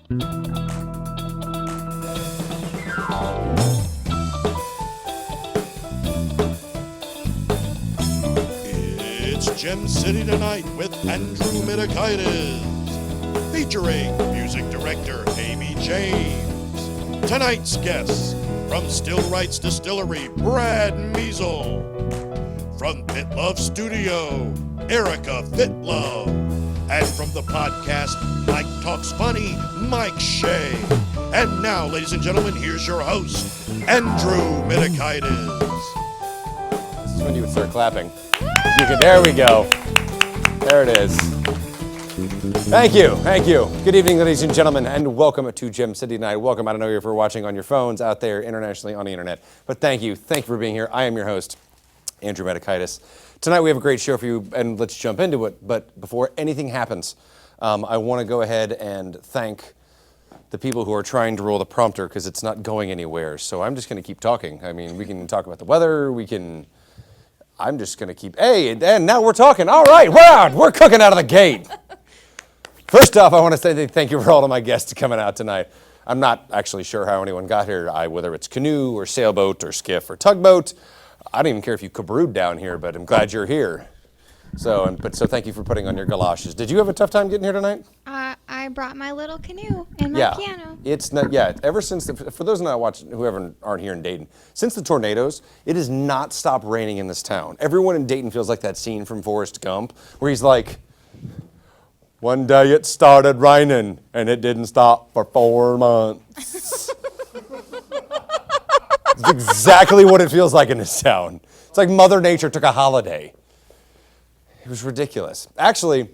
It's Gem City Tonight with Andrew Mitakides, featuring music director Aimee James. Tonight's guests, from Stillwrights Distillery, Brad Measle. From Fitlove Studio, Erica Fitlove. And from the podcast Mike Talks Funny, Mike Shea. And now, ladies and gentlemen, here's your host, Andrew Mitakides. This is when you would start clapping. There we go. There it is. Thank you. Good evening, ladies and gentlemen, and welcome to Gem City Tonight. Welcome. I don't know if you're watching on your phones out there internationally on the internet, but thank you for being here. I am your host, Andrew Mitakides. Tonight we have a great show for you, and let's jump into it. But before anything happens, I want to go ahead and thank the people who are trying to roll the prompter because it's not going anywhere. So I'm just going to keep talking. I mean, we can talk about the weather. I'm just going to keep. Hey, and now we're talking. All right, we're cooking out of the gate. First off, I want to say thank you for all of my guests coming out tonight. I'm not actually sure how anyone got here, whether it's canoe or sailboat or skiff or tugboat. I don't even care if you cabrewed down here, but I'm glad you're here. So thank you for putting on your galoshes. Did you have a tough time getting here tonight? I brought my little canoe and my piano. It's not. Ever since for those not watching, whoever aren't here in Dayton, since the tornadoes, it has not stopped raining in this town. Everyone in Dayton feels like that scene from Forrest Gump, where he's like, "One day it started raining and it didn't stop for 4 months." It's exactly what it feels like in this town. It's like Mother Nature took a holiday. It was ridiculous. Actually,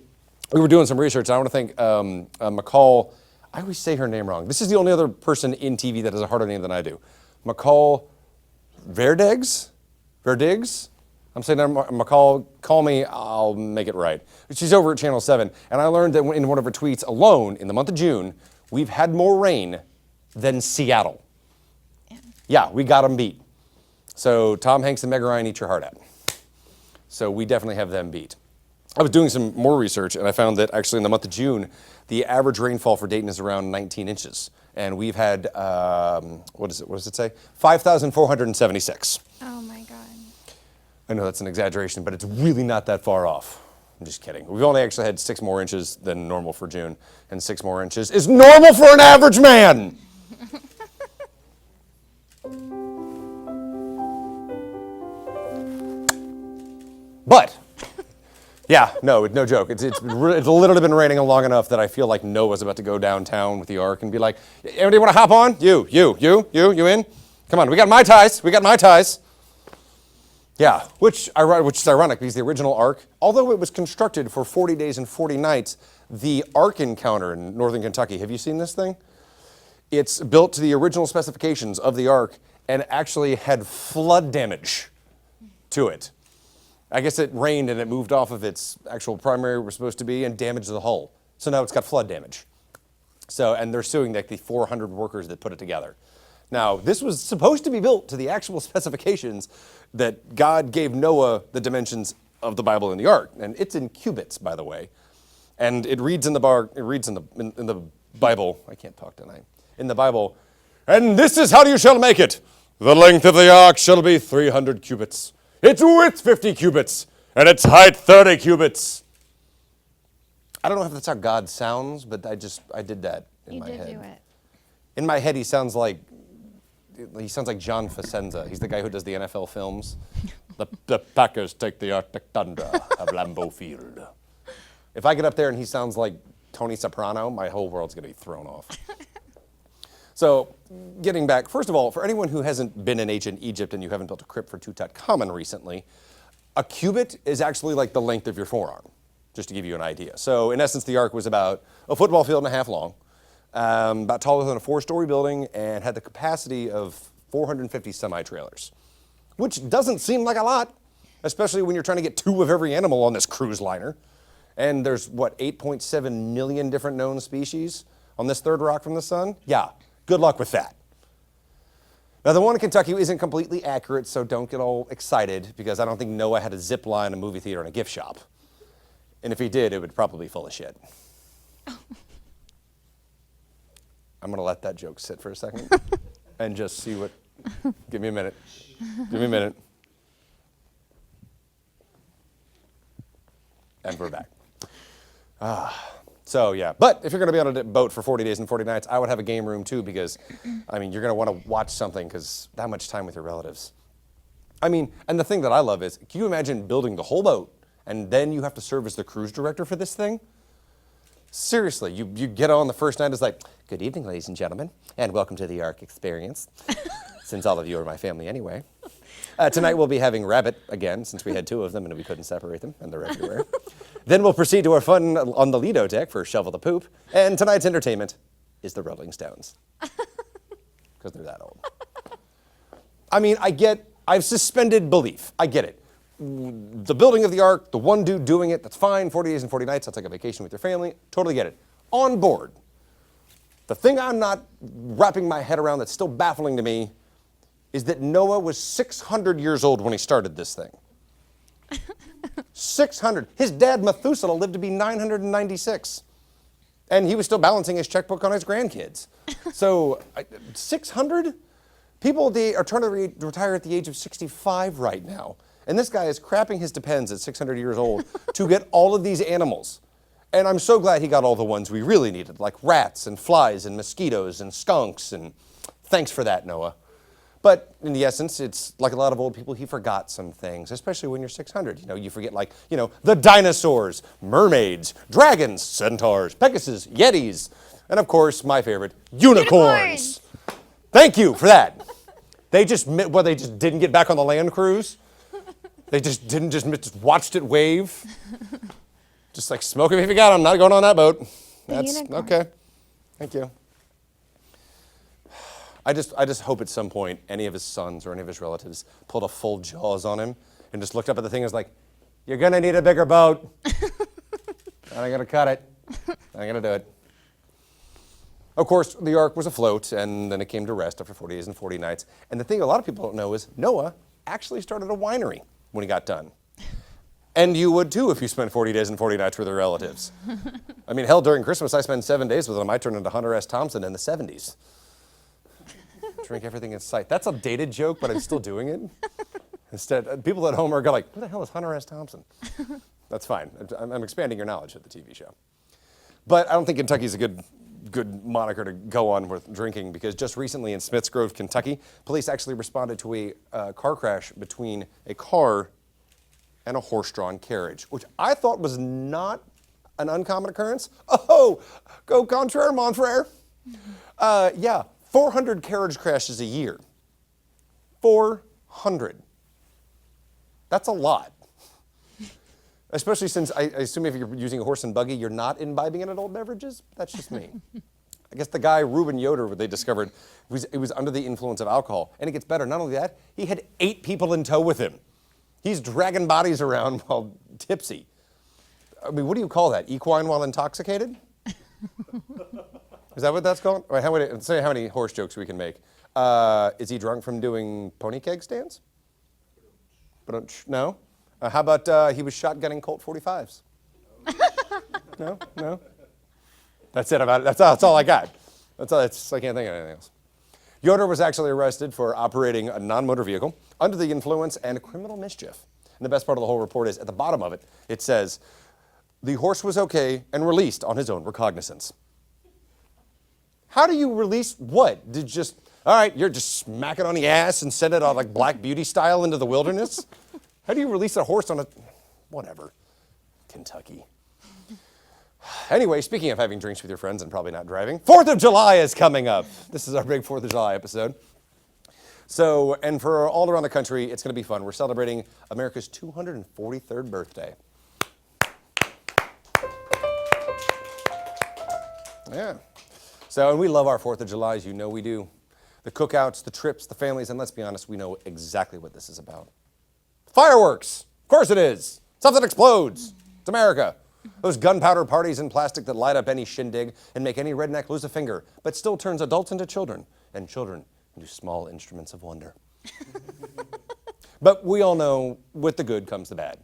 we were doing some research. And I want to thank McCall. I always say her name wrong. This is the only other person in TV that has a harder name than I do. McCall Verdiggs? I'm saying McCall, call me, I'll make it right. She's over at Channel 7. And I learned that in one of her tweets alone, in the month of June, we've had more rain than Seattle. Yeah, we got them beat. So Tom Hanks and Meg Ryan, eat your heart out. So we definitely have them beat. I was doing some more research, and I found that actually in the month of June, the average rainfall for Dayton is around 19 inches. And we've had, what does it say? 5,476. Oh my God. I know that's an exaggeration, but it's really not that far off. I'm just kidding. We've only actually had 6 more inches than normal for June, and 6 more inches is normal for an average man! But, no joke. It's literally been raining long enough that I feel like Noah's about to go downtown with the ark and be like, anybody want to hop on? You in? Come on, we got Mai Tais. Yeah, which is ironic because the original ark, although it was constructed for 40 days and 40 nights, the Ark Encounter in northern Kentucky, have you seen this thing? It's built to the original specifications of the ark and actually had flood damage to it. I guess it rained and it moved off of its actual primary where it was supposed to be and damaged the hull. So now it's got flood damage. And they're suing like the 400 workers that put it together. Now, this was supposed to be built to the actual specifications that God gave Noah the dimensions of the Bible in the ark. And it's in cubits, by the way. And it reads in the Bible, I can't talk tonight, in the Bible, and this is how you shall make it. The length of the ark shall be 300 cubits. Its width 50 cubits, and its height 30 cubits. I don't know if that's how God sounds, but I did that in my head. You did do it. In my head, he sounds like John Facenda. He's the guy who does the NFL films. The Packers take the Arctic tundra of Lambeau Field. If I get up there and he sounds like Tony Soprano, my whole world's going to be thrown off. So, getting back, first of all, for anyone who hasn't been in ancient Egypt and you haven't built a crypt for Tutankhamun recently, a cubit is actually like the length of your forearm, just to give you an idea. So, in essence, the ark was about a football field and a half long, about taller than a 4-story building, and had the capacity of 450 semi-trailers, which doesn't seem like a lot, especially when you're trying to get 2 of every animal on this cruise liner. And there's, 8.7 million different known species on this third rock from the sun? Yeah. Good luck with that. Now, the one in Kentucky isn't completely accurate, so don't get all excited, because I don't think Noah had a zip line, a movie theater, and a gift shop. And if he did, it would probably be full of shit. I'm going to let that joke sit for a second and just see what, give me a minute. Give me a minute. And we're back. So yeah, but if you're going to be on a boat for 40 days and 40 nights, I would have a game room too because, I mean, you're going to want to watch something because that much time with your relatives. I mean, and the thing that I love is, can you imagine building the whole boat and then you have to serve as the cruise director for this thing? Seriously, you get on the first night, it's like, good evening, ladies and gentlemen, and welcome to the Ark Experience, since all of you are my family anyway. Tonight we'll be having rabbit again, since we had 2 of them and we couldn't separate them, and they're everywhere. Then we'll proceed to our fun on the Lido deck for Shovel the Poop, and tonight's entertainment is the Rolling Stones. Because they're that old. I mean, I've suspended belief. I get it. The building of the Ark, the one dude doing it, that's fine, 40 days and 40 nights, that's like a vacation with your family, totally get it. On board. The thing I'm not wrapping my head around that's still baffling to me is that Noah was 600 years old when he started this thing. 600. His dad, Methuselah, lived to be 996. And he was still balancing his checkbook on his grandkids. So, 600? People are trying to retire at the age of 65 right now. And this guy is crapping his depends at 600 years old to get all of these animals. And I'm so glad he got all the ones we really needed, like rats and flies and mosquitoes and skunks. And thanks for that, Noah. But in the essence, it's like a lot of old people, he forgot some things, especially when you're 600. You know, you forget the dinosaurs, mermaids, dragons, centaurs, Pegasus, Yetis, and of course, my favorite, unicorns. Thank you for that. They just didn't get back on the land cruise. They just watched it wave. Just like, smoke them if you got them, not going on that boat. That's okay. Thank you. I just hope at some point any of his sons or any of his relatives pulled a full Jaws on him and just looked up at the thing and was like, you're going to need a bigger boat. I'm going to cut it. I'm going to do it. Of course, the Ark was afloat, and then it came to rest after 40 days and 40 nights. And the thing a lot of people don't know is Noah actually started a winery when he got done. And you would too if you spent 40 days and 40 nights with your relatives. I mean, hell, during Christmas, I spent 7 days with them. I turned into Hunter S. Thompson in the 70s. Drink everything in sight. That's a dated joke, but I'm still doing it. Instead, people at home are going like, who the hell is Hunter S. Thompson? That's fine. I'm expanding your knowledge of the TV show. But I don't think Kentucky's a good moniker to go on with drinking, because just recently in Smiths Grove, Kentucky, police actually responded to a car crash between a car and a horse-drawn carriage, which I thought was not an uncommon occurrence. Oh, go contraire, mon frere. Yeah, 400 carriage crashes a year. 400. That's a lot. Especially since I assume if you're using a horse and buggy, you're not imbibing in adult beverages. That's just me. I guess the guy, Reuben Yoder, they discovered, he was under the influence of alcohol. And it gets better. Not only that, he had 8 people in tow with him. He's dragging bodies around while tipsy. I mean, what do you call that? Equine while intoxicated? Is that what that's called? All right, let's say how many horse jokes we can make. Is he drunk from doing pony keg stands? No? How about he was shotgunning Colt 45s? No? That's it about it. That's all I got. I can't think of anything else. Yoder was actually arrested for operating a non-motor vehicle under the influence and criminal mischief. And the best part of the whole report is at the bottom of it, it says, the horse was okay and released on his own recognizance. How do you release what? All right, you're just smack it on the ass and send it on like Black Beauty style into the wilderness? How do you release a horse on a, whatever, Kentucky. Anyway, speaking of having drinks with your friends and probably not driving, 4th of July is coming up. This is our big 4th of July episode. So, and for all around the country, it's going to be fun. We're celebrating America's 243rd birthday. Yeah. So, and we love our 4th of July, as you know we do. The cookouts, the trips, the families, and let's be honest, we know exactly what this is about. Fireworks! Of course it is. Stuff that explodes. It's America. Those gunpowder parties in plastic that light up any shindig and make any redneck lose a finger, but still turns adults into children, and children into small instruments of wonder. But we all know with the good comes the bad.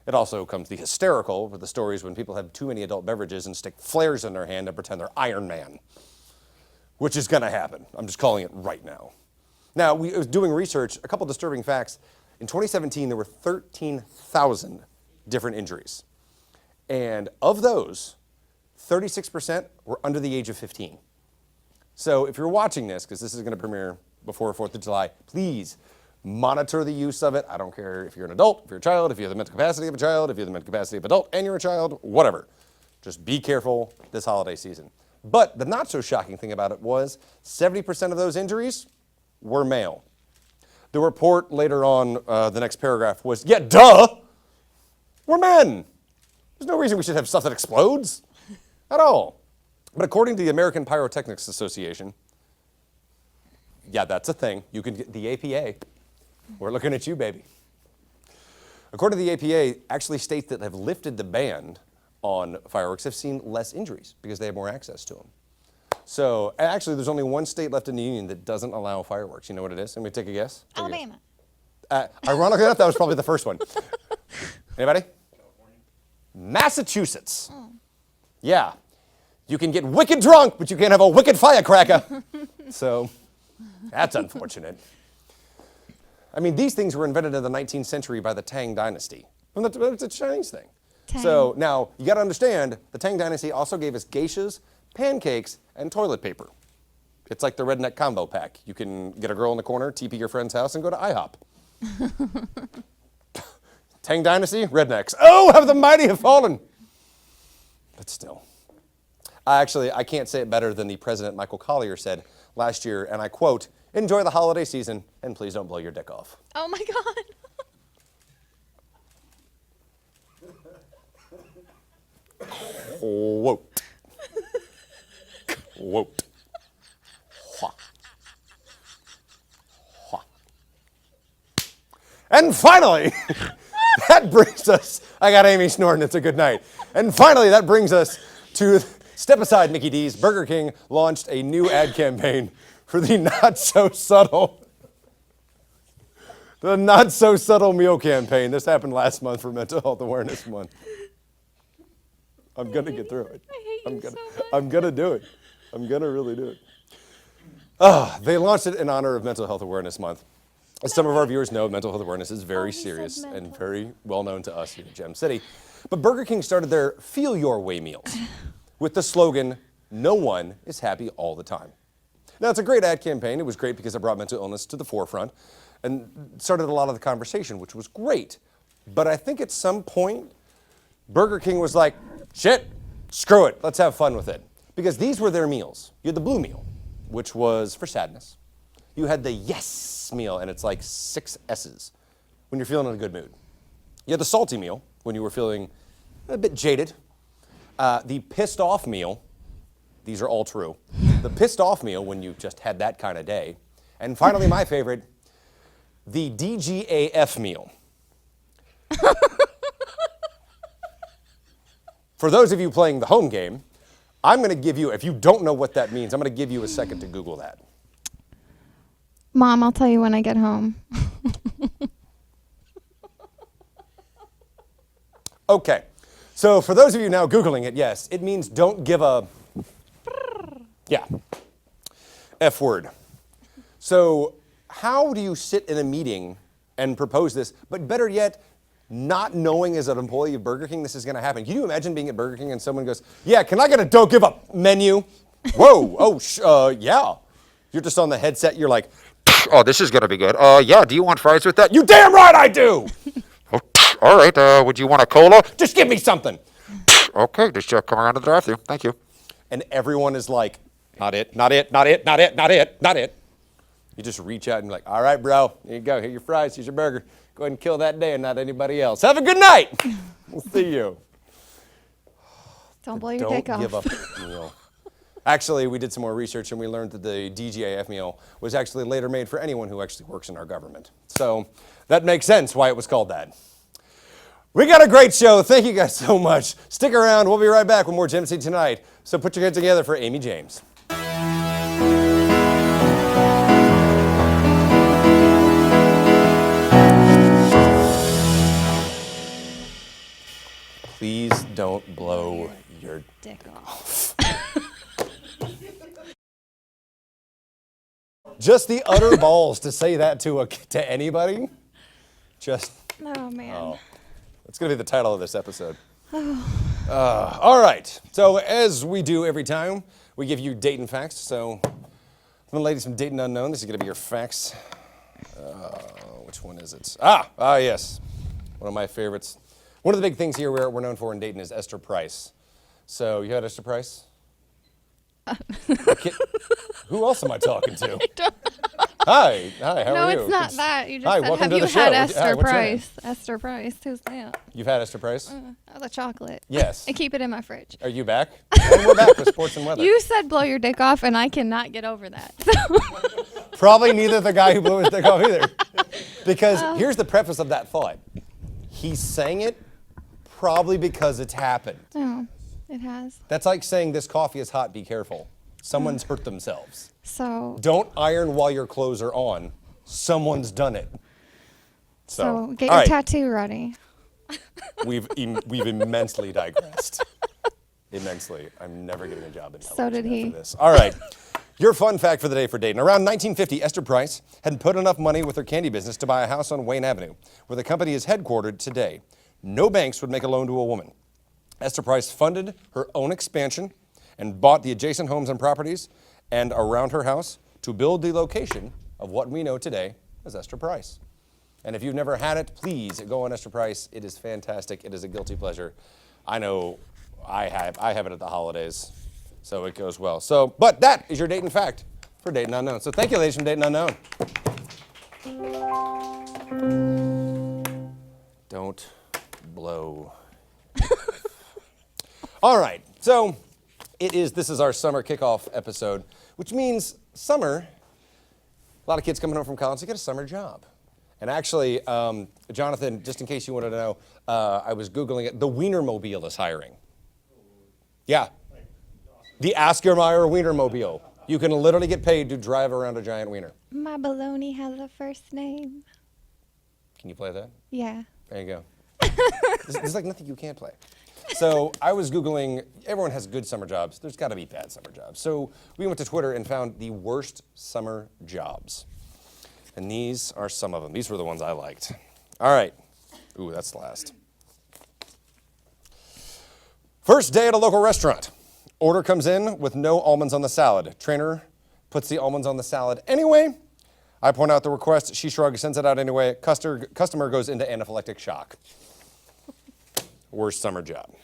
It also comes the hysterical with the stories when people have too many adult beverages and stick flares in their hand and pretend they're Iron Man. which is going to happen. I'm just calling it right now. Now, we was doing research, a couple disturbing facts. In 2017, there were 13,000 different injuries. And of those, 36% were under the age of 15. So if you're watching this, because this is going to premiere before 4th of July, please monitor the use of it. I don't care if you're an adult, if you're a child, if you have the mental capacity of a child, if you have the mental capacity of an adult and you're a child, whatever. Just be careful this holiday season. But the not so shocking thing about it was 70% of those injuries were male. The report later on, the next paragraph was, yeah, duh, we're men. There's no reason we should have stuff that explodes at all. But according to the American Pyrotechnics Association, yeah, that's a thing. You can get the APA. We're looking at you, baby. According to the APA, actually states that have lifted the ban on fireworks have seen less injuries because they have more access to them. So actually, there's only one state left in the union that doesn't allow fireworks. You know what it is? Let me take a guess. Alabama. Ironically enough, that was probably the first one. Anybody? California. Massachusetts. Oh. Yeah. You can get wicked drunk, but you can't have a wicked firecracker. So that's unfortunate. I mean, these things were invented in the 19th century by the Tang Dynasty. Well, that's a Chinese thing. Tang. So now, you got to understand, the Tang Dynasty also gave us geishas, pancakes, and toilet paper. It's like the redneck combo pack. You can get a girl in the corner, TP your friend's house, and go to IHOP. Tang Dynasty, rednecks. Oh, have the mighty have fallen. But still. Actually, I can't say it better than the President Michael Collier said last year, and I quote, "Enjoy the holiday season, and please don't blow your dick off." Oh my God. Quote. Quote. And finally, that brings us, I got Aimee snoring, it's a good night. And finally, that brings us to Step Aside, Mitakides. Burger King launched a new ad campaign for the not so subtle meal campaign. This happened last month for Mental Health Awareness Month. I'm gonna get through it. I'm gonna do it. I'm gonna really do it. They launched it in honor of Mental Health Awareness Month. As some of our viewers know, mental health awareness is very serious and very well known to us here in Gem City. But Burger King started their Feel Your Way meals with the slogan, "No one is happy all the time." Now, it's a great ad campaign. It was great because it brought mental illness to the forefront and started a lot of the conversation, which was great. But I think at some point, Burger King was like, shit, screw it, let's have fun with it. Because these were their meals. You had the blue meal, which was for sadness. You had the yes meal, and it's like 6 S's, when you're feeling in a good mood. You had the salty meal, when you were feeling a bit jaded. The pissed off meal, these are all true. The pissed off meal, when you just had that kind of day. And finally, my favorite, the DGAF meal. For those of you playing the home game, I'm going to give you, if you don't know what that means, I'm going to give you a second to Google that. Mom, I'll tell you when I get home. Okay, so for those of you now Googling it, yes, it means don't give a, yeah, F word. So how do you sit in a meeting and propose this, but better yet, not knowing as an employee of Burger King this is going to happen? Can you imagine being at Burger King and someone goes, yeah, can I get a don't give up menu? Whoa, oh, yeah. You're just on the headset, you're like, oh, this is going to be good. Yeah, do you want fries with that? You damn right I do! All right, would you want a cola? Just give me something. Okay, just come around to the drive-thru. Thank you. And everyone is like, not it, not it, not it, not it, not it, not it. You just reach out and be like, all right, bro, here you go. Here's your fries, here's your burger. Go ahead and kill that day and not anybody else. Have a good night. We'll see you. Don't blow your dick off. Don't give up the meal. Actually, we did some more research and we learned that the DGAF meal was actually later made for anyone who actually works in our government. So that makes sense why it was called that. We got a great show. Thank you guys so much. Stick around. We'll be right back with more Gem City Tonight. So put your hands together for Aimee James. Please don't blow your dick off. Just the utter balls to say that to anybody. Just. Oh, man. Oh, that's going to be the title of this episode. All right. So as we do every time, we give you Dayton facts. So the ladies from Dayton Unknown, this is going to be your facts. Which one is it? Yes. One of my favorites. One of the big things here we're known for in Dayton is Esther Price. So you had Esther Price? Who else am I talking to? Hi, how are you? No, it's not that. You just Hi, said, welcome have to you the show. had Hi, Esther what's your name? Price? Esther Price. Who's that? You've had Esther Price? The chocolate. Yes. I keep it in my fridge. Are you back? And we're back with sports and weather. You said blow your dick off, and I cannot get over that. Probably neither the guy who blew his dick off either. Because here's the preface of that thought. He's saying it probably because it's happened. Oh, it has. That's like saying this coffee is hot, be careful. Someone's hurt themselves. So Don't iron while your clothes are on. Someone's done it. So get all your right. tattoo ready. We've immensely digressed. Immensely. I'm never getting a job in television So did he. after this. All right. Your fun fact for the day for Dayton. Around 1950, Esther Price had put enough money with her candy business to buy a house on Wayne Avenue, where the company is headquartered today. No banks would make a loan to a woman. Esther Price funded her own expansion and bought the adjacent homes and properties and around her house to build the location of what we know today as Esther Price. And if you've never had it, please go on Esther Price. It is fantastic. It is a guilty pleasure. I know I have it at the holidays, so it goes well. So, but that is your Dayton fact for Dayton Unknown. So thank you, ladies from Dayton Unknown. Don't blow. All right, so this is our summer kickoff episode, which means summer, a lot of kids coming home from college, they get a summer job. And actually, Jonathan, just in case you wanted to know, I was Googling it, the Wienermobile is hiring. Yeah, the Askermeyer Wienermobile. You can literally get paid to drive around a giant wiener. My baloney has a first name. Can you play that? Yeah. There you go. There's like nothing you can't play. So I was Googling, everyone has good summer jobs. There's got to be bad summer jobs. So we went to Twitter and found the worst summer jobs. And these are some of them. These were the ones I liked. All right. Ooh, that's last. First day at a local restaurant. Order comes in with no almonds on the salad. Trainer puts the almonds on the salad anyway. I point out the request. She shrugs, sends it out anyway. Customer goes into anaphylactic shock. Worst summer job.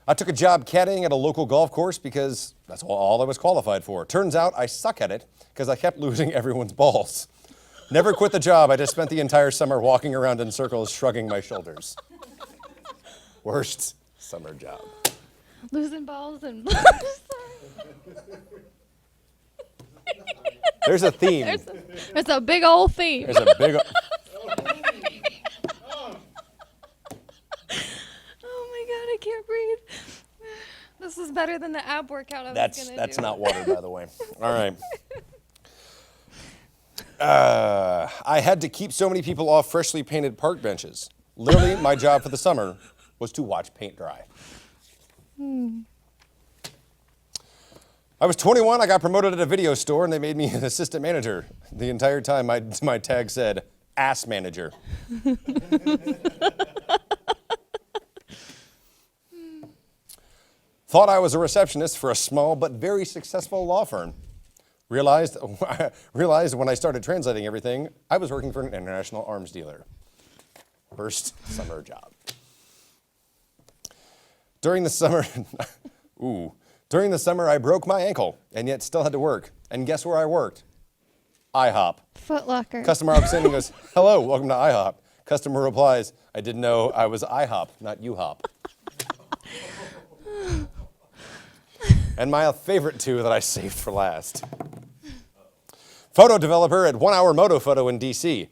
I took a job caddying at a local golf course because that's all I was qualified for. Turns out I suck at it because I kept losing everyone's balls. Never quit the job. I just spent the entire summer walking around in circles, shrugging my shoulders. Worst summer job. Losing balls and There's a theme. There's a big old theme. There's a big. Oh my God, I can't breathe. This is better than the ab workout I was gonna do. That's not water, by the way. All right. I had to keep so many people off freshly painted park benches. Literally, my job for the summer was to watch paint dry. I was 21, I got promoted at a video store, and they made me an assistant manager. The entire time, my tag said, ass manager. Thought I was a receptionist for a small but very successful law firm. Realized when I started translating everything, I was working for an international arms dealer. Worst summer job. During the summer, I broke my ankle and yet still had to work. And guess where I worked? IHOP. Foot Locker. Customer walks in and goes, hello, welcome to IHOP. Customer replies, I didn't know I was IHOP, not U-Hop. And my favorite two that I saved for last. Photo developer at 1 Hour Moto Photo in DC.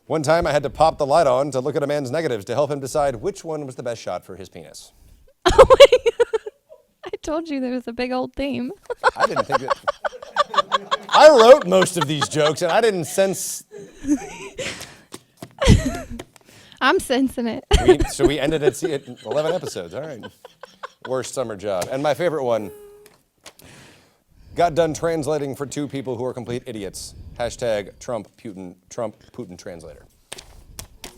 One time I had to pop the light on to look at a man's negatives to help him decide which one was the best shot for his penis. Oh my God. I told you there was a big old theme. I didn't think that. I wrote most of these jokes and I didn't sense. I'm sensing it. So we ended at 11 episodes. All right. Worst summer job. And my favorite one. got done translating for two people who are complete idiots. Hashtag Trump Putin translator.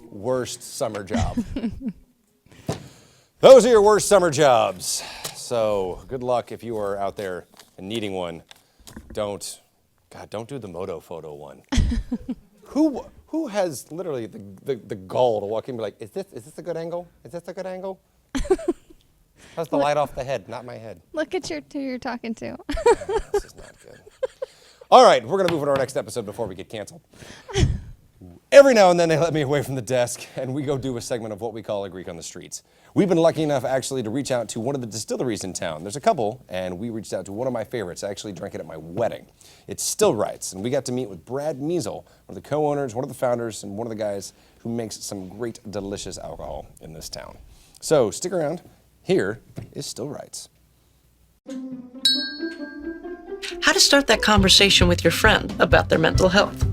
Worst summer job. Those are your worst summer jobs. So good luck if you are out there and needing one. Don't do the moto photo one. Who has literally the gall to walk in and be like, is this a good angle? Is this a good angle? How's the light off the head, not my head? Look at who you're talking to. This is not good. All right, we're going to move on to our next episode before we get canceled. Every now and then they let me away from the desk and we go do a segment of what we call a Greek on the Streets. We've been lucky enough actually to reach out to one of the distilleries in town. There's a couple, and we reached out to one of my favorites. I actually drank it at my wedding. It's Stillwrights, and we got to meet with Brad Measle, one of the co-owners, one of the founders, and one of the guys who makes some great, delicious alcohol in this town. So stick around. Here is Stillwrights. How to start that conversation with your friend about their mental health.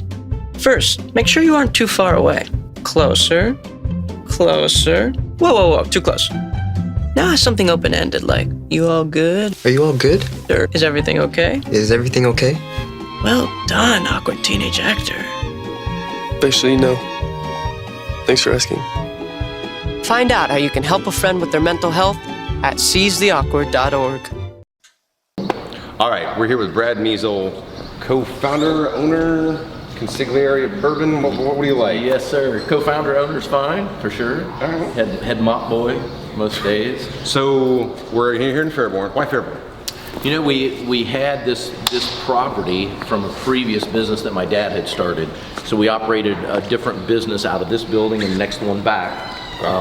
First, make sure you aren't too far away. Closer. Closer. Whoa, too close. Now ask something open-ended like, you all good? Are you all good? Or is everything okay? Is everything okay? Well done, awkward teenage actor. Actually, no. Thanks for asking. Find out how you can help a friend with their mental health at seizetheawkward.org. All right, we're here with Brad Measle, co-founder, owner, consigliere of bourbon. What do you like? Yes, sir. Co-founder, owner's fine, for sure. All right. Head mop boy most days. So we're here in Fairborn. Why Fairborn? You know, we had this property from a previous business that my dad had started. So we operated a different business out of this building and the next one back.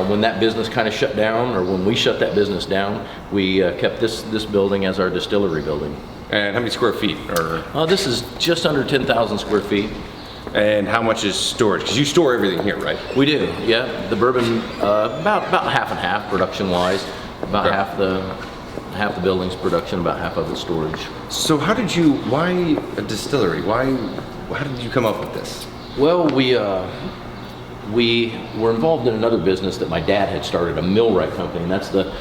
When that business kind of shut down, or when we shut that business down, we kept this building as our distillery building. And how many square feet? This is just under 10,000 square feet. And how much is storage? Because you store everything here, right? We do, yeah. The bourbon, about half and half production-wise. About half the building's production, about half of the storage. So why a distillery? How did you come up with this? Well, we were involved in another business that my dad had started, a millwright company, and that's the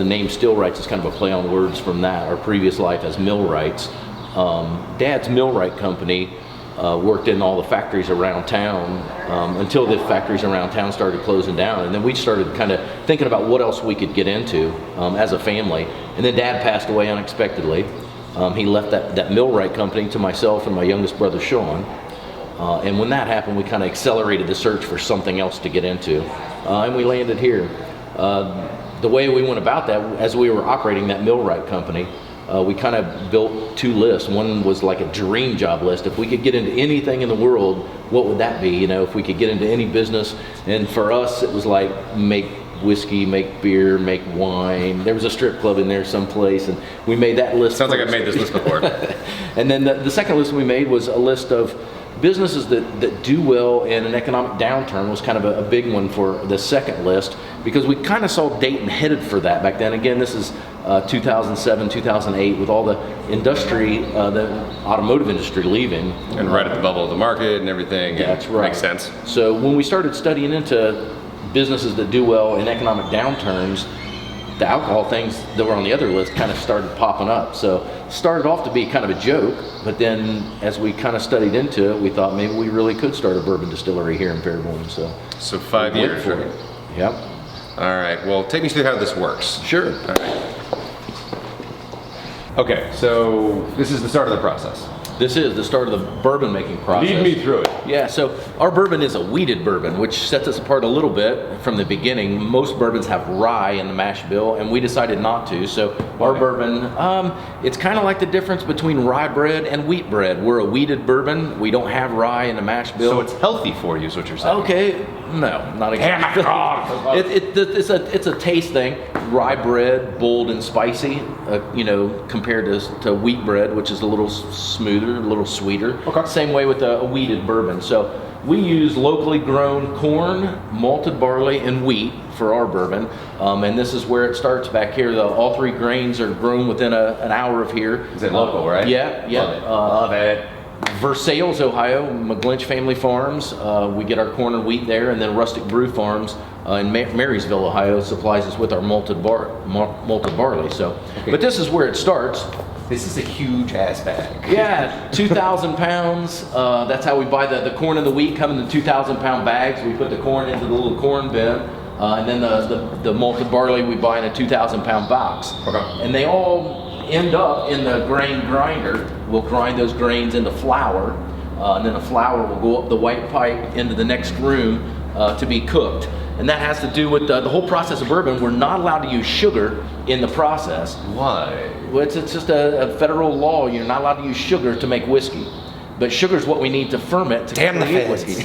name Stillwrights is kind of a play on words from that, our previous life as millwrights. Dad's millwright company worked in all the factories around town until the factories around town started closing down, and then we started kind of thinking about what else we could get into as a family. And then Dad passed away unexpectedly. He left that millwright company to myself and my youngest brother Sean. And when that happened, we kind of accelerated the search for something else to get into, and we landed here. The way we went about that, as we were operating that millwright company, we kind of built two lists. One was like a dream job list. If we could get into anything in the world, what would that be? You know, if we could get into any business. And for us, it was like make whiskey, make beer, make wine. There was a strip club in there someplace, and we made that list. Sounds like I've made this list before. And then the second list we made was a list of businesses that do well in an economic downturn. Was kind of a big one for the second list, because we kind of saw Dayton headed for that back then. Again, this is 2007, 2008, with all the industry, the automotive industry leaving. And right at the bubble of the market and everything. That's right. Makes sense. So when we started studying into businesses that do well in economic downturns, the alcohol things that were on the other list kind of started popping up. So started off to be kind of a joke, but then as we kind of studied into it, we thought maybe we really could start a bourbon distillery here in Fairborn. So 5 years, right? Yep. All right, well, take me through how this works. Sure. All right. Okay, so this is the start of the process. This is the start of the bourbon making process. Lead me through it. Yeah, so our bourbon is a wheated bourbon, which sets us apart a little bit from the beginning. Most bourbons have rye in the mash bill, and we decided not to. So our bourbon, it's kind of like the difference between rye bread and wheat bread. We're a wheated bourbon. We don't have rye in the mash bill. So it's healthy for you is what you're saying. Okay, no, not exactly. It's a taste thing. Rye bread, bold and spicy, compared to wheat bread, which is a little smoother, a little sweeter. Okay. Same way with a wheated bourbon. So we use locally grown corn, malted barley, and wheat for our bourbon. And this is where it starts back here. All three grains are grown within an hour of here. Is it local, right? Yeah. Love it. Versailles, Ohio, McGlinch Family Farms. We get our corn and wheat there, and then Rustic Brew Farms in Marysville, Ohio, supplies us with our malted barley. So, okay. But this is where it starts. This is a huge ass bag. Yeah, 2,000 pounds. That's how we buy the corn and the wheat come in the 2,000-pound bags. We put the corn into the little corn bin, and then the malted barley we buy in a 2,000-pound box. Okay. And they all end up in the grain grinder. We'll grind those grains into flour, and then the flour will go up the white pipe into the next room to be cooked. And that has to do with the whole process of bourbon. We're not allowed to use sugar in the process. Why? Well, it's just a federal law. You're not allowed to use sugar to make whiskey. But sugar is what we need to ferment to create whiskey.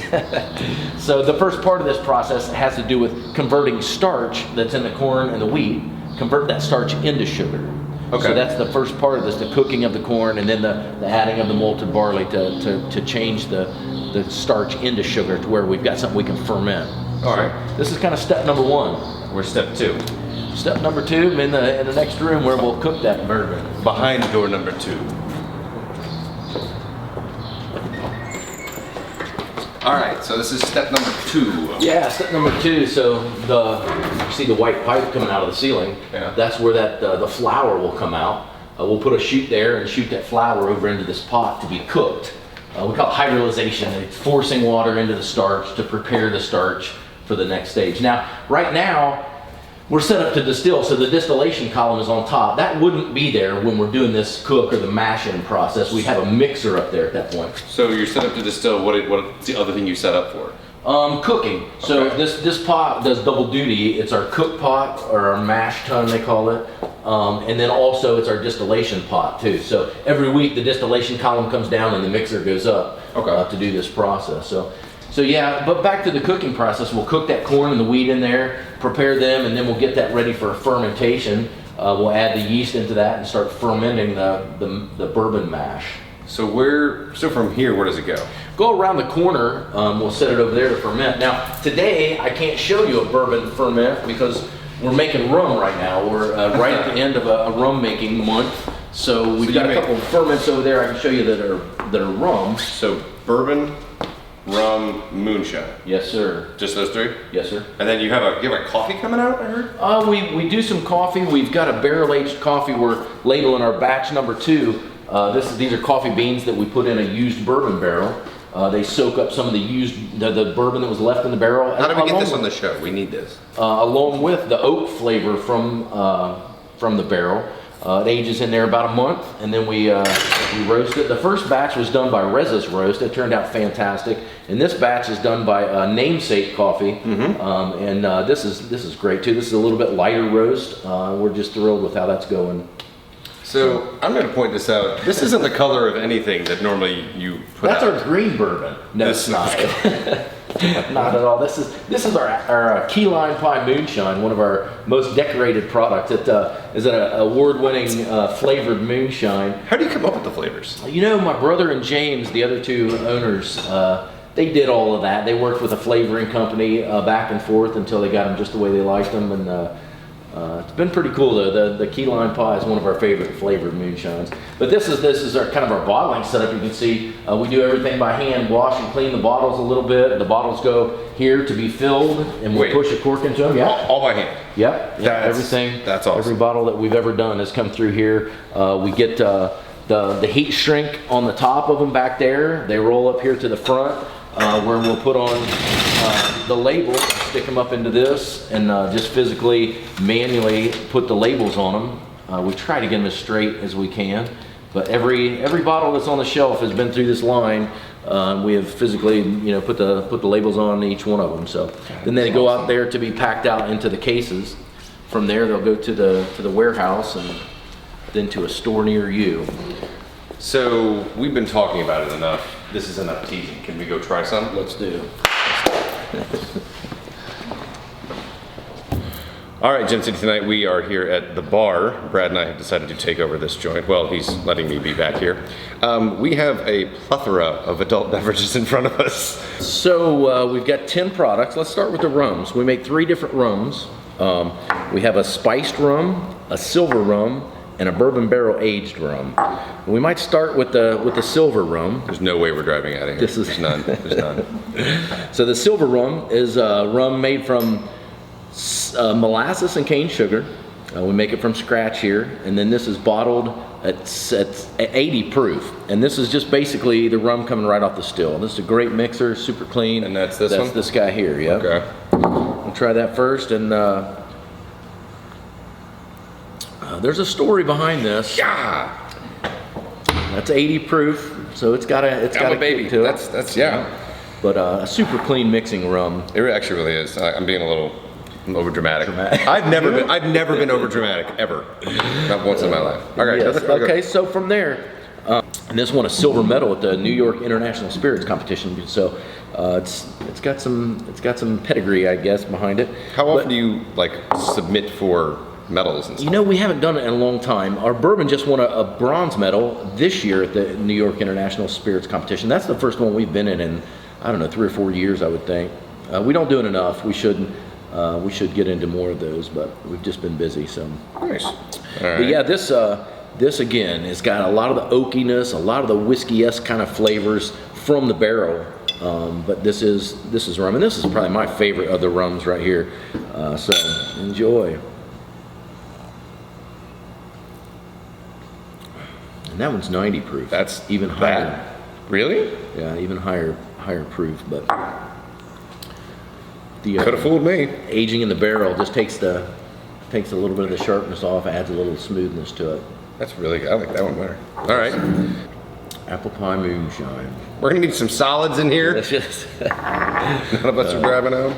So the first part of this process has to do with converting starch that's in the corn and the wheat, convert that starch into sugar. Okay. So that's the first part of this, the cooking of the corn and then the adding of the malted barley to change the starch into sugar to where we've got something we can ferment. All right. This is kind of step number one. We're step 2. Step number 2 in the next room where we'll cook that bourbon. Behind door number 2. All right, so this is step number 2. Yeah, step number 2. So you see the white pipe coming out of the ceiling. Yeah. That's where the flour will come out. We'll put a chute there and shoot that flour over into this pot to be cooked. We call it hydrolyzation. It's forcing water into the starch to prepare the starch for the next stage. Now, right now, we're set up to distill, so the distillation column is on top. That wouldn't be there when we're doing this cook or the mashing process. We'd have a mixer up there at that point. So you're set up to distill. What's the other thing you set up for? Cooking. So Okay. this pot does double duty. It's our cook pot, or our mash tun they call it. And then also it's our distillation pot too. So every week the distillation column comes down and the mixer goes up to do this process. So yeah, but back to the cooking process, we'll cook that corn and the wheat in there, prepare them, and then we'll get that ready for fermentation. We'll add the yeast into that and start fermenting the bourbon mash. So from here, where does it go? Go around the corner, we'll set it over there to ferment. Now, today I can't show you a bourbon ferment because we're making rum right now. We're right at the end of a rum making month. So we've got a couple of ferments over there I can show you that are rum. So bourbon, rum, moonshine. Yes, sir. Just those 3? Yes, sir. And then you have a coffee coming out, I heard? We do some coffee. We've got a barrel-aged coffee we're labeling our batch number 2. These are coffee beans that we put in a used bourbon barrel. They soak up some of the bourbon that was left in the barrel. How do we get this on the show? We need this. Along with the oak flavor from the barrel. It ages in there about a month, and then we roast it. The first batch was done by Reza's Roast. It turned out fantastic. And this batch is done by Namesake Coffee. And this is great too. This is a little bit lighter roast. We're just thrilled with how that's going. So I'm going to point this out. This isn't the color of anything that normally you put That's out. our green bourbon. No, This it's not. Not at all. This is our key lime pie moonshine, one of our most decorated products. It is an award-winning flavored moonshine. How do you come up with the flavors? You know, my brother and James, the other 2 owners, they did all of that. They worked with a flavoring company back and forth until they got them just the way they liked them, and it's been pretty cool though. The key lime pie is one of our favorite flavored moonshines. But this is our kind of our bottling setup. You can see we do everything by hand, wash and clean the bottles a little bit. The bottles go here to be filled, and we'll push a cork into them. Yeah, All by hand. Yep. Everything. That's awesome. Every bottle that we've ever done has come through here. We get the heat shrink on the top of them back there. They roll up here to the front, where we'll put on the label, stick them up into this, and just physically, manually put the labels on them. We try to get them as straight as we can, but every bottle that's on the shelf has been through this line. We have physically, put the labels on each one of them. So then they go out there to be packed out into the cases. From there, they'll go to the warehouse and then to a store near you. So we've been talking about it enough. This is enough teasing. Can we go try some? Let's do. All right, Gin City, tonight we are here at the bar. Brad and I have decided to take over this joint. Well, he's letting me be back here. We have a plethora of adult beverages in front of us. So we've got 10 products. Let's start with the rums. We make 3 different rums. We have a spiced rum, a silver rum, and a bourbon barrel aged rum. We might start with the silver rum. There's no way we're driving out of here. There's none. There's none. So the silver rum is rum made from molasses and cane sugar, We make it from scratch here, and then this is bottled at 80 proof. And this is just basically the rum coming right off the still. This is a great mixer, super clean. And that's this one? That's this guy here, yeah. Okay. We'll try that first, and there's a story behind this. Yeah. That's 80 proof, so it's got a baby. kick to it. That's yeah. But a super clean mixing rum. It actually really is. I'm being a little over dramatic. I've never been over dramatic ever. Not once in my life. Okay. Yes. Okay. So from there, and this won a silver medal at the New York International Spirits Competition. So it's got some pedigree, I guess, behind it. How often do you like submit for medals and stuff? You know, we haven't done it in a long time. Our bourbon just won a bronze medal this year at the New York International Spirits Competition. That's the first one we've been in, I don't know, 3 or 4 years, I would think. We don't do it enough. We should get into more of those, but we've just been busy. So Nice. All right. But yeah, this again has got a lot of the oakiness, a lot of the whiskey-esque kind of flavors from the barrel. But this is rum, and this is probably my favorite of the rums right here. So enjoy. And that one's 90 proof. That's even higher. bad. Really? Yeah, even higher proof. But the Could have fooled me. aging in the barrel just takes a little bit of the sharpness off, adds a little smoothness to it. That's really good. I like that one better. All right. Apple Pie Moonshine. We're gonna need some solids in here. That's just None of us are grabbing them.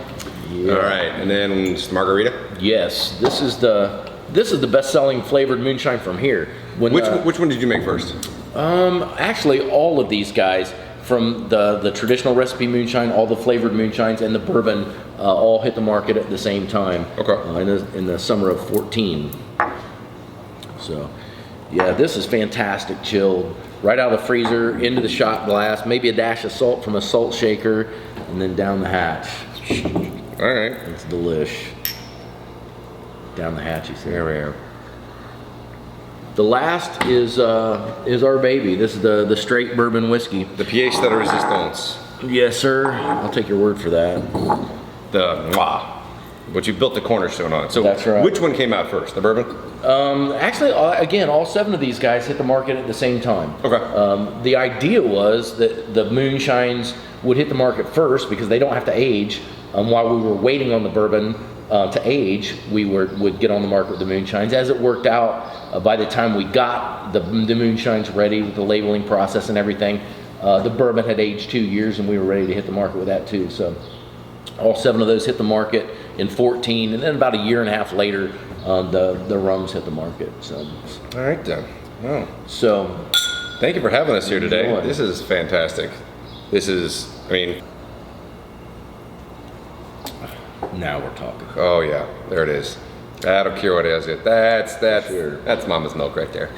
Yeah. All right, and then just margarita. Yes, this is the best-selling flavored moonshine from here. Which one did you make first? Actually, all of these guys, from the traditional recipe moonshine, all the flavored moonshines, and the bourbon, all hit the market at the same time. Okay. In the summer of 14. So, yeah, this is fantastic, chilled. Right out of the freezer, into the shot glass, maybe a dash of salt from a salt shaker, and then down the hatch. All right. It's delish. Down the hatch, you see. There we are. The last is our baby. This is the straight bourbon whiskey. The pièce de résistance. Yes, sir. I'll take your word for that. The mwah. But you built the cornerstone on it. So That's right. Which one came out first? The bourbon? Actually, again, all 7 of these guys hit the market at the same time. Okay. The idea was that the moonshines would hit the market first because they don't have to age. While we were waiting on the bourbon to age, we would get on the market with the moonshines. As it worked out, by the time we got the moonshines ready with the labeling process and everything, the bourbon had aged 2 years, and we were ready to hit the market with that too. So all 7 of those hit the market in 14, and then about a year and a half later, the rums hit the market. So, All right then. Wow. so Thank you for having us here today. Enjoy. This is fantastic. This is, I mean, now we're talking. oh yeah, there it is. That'll cure what is it. That's Sure. that's mama's milk right there.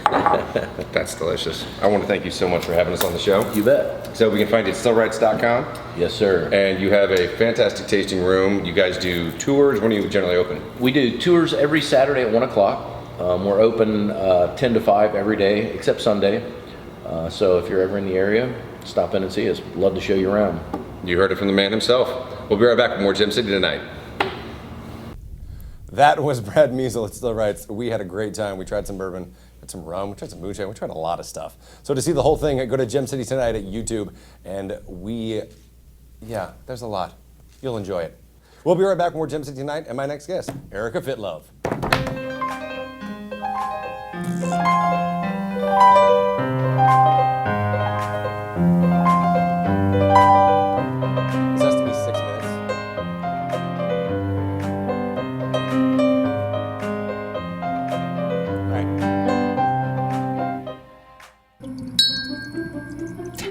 That's delicious. I want to thank you so much for having us on the show. You bet. So we can find you at stillwrights.com, Yes, sir. and you have a fantastic tasting room. You guys do tours. When do you generally open? We do tours every Saturday at 1 o'clock. We're open 10 to 5 every day, except Sunday. So if you're ever in the area, stop in and see us. Love to show you around. You heard it from the man himself. We'll be right back with more Gem City Tonight. That was Brad Measle at Stillwrights. We had a great time. We tried some bourbon, had some rum, we tried some moonshine, we tried a lot of stuff. So to see the whole thing, go to Gem City Tonight at YouTube, and there's a lot. You'll enjoy it. We'll be right back with more Gem City Tonight, and my next guest, Erica Fitlove. This has to be 6 minutes.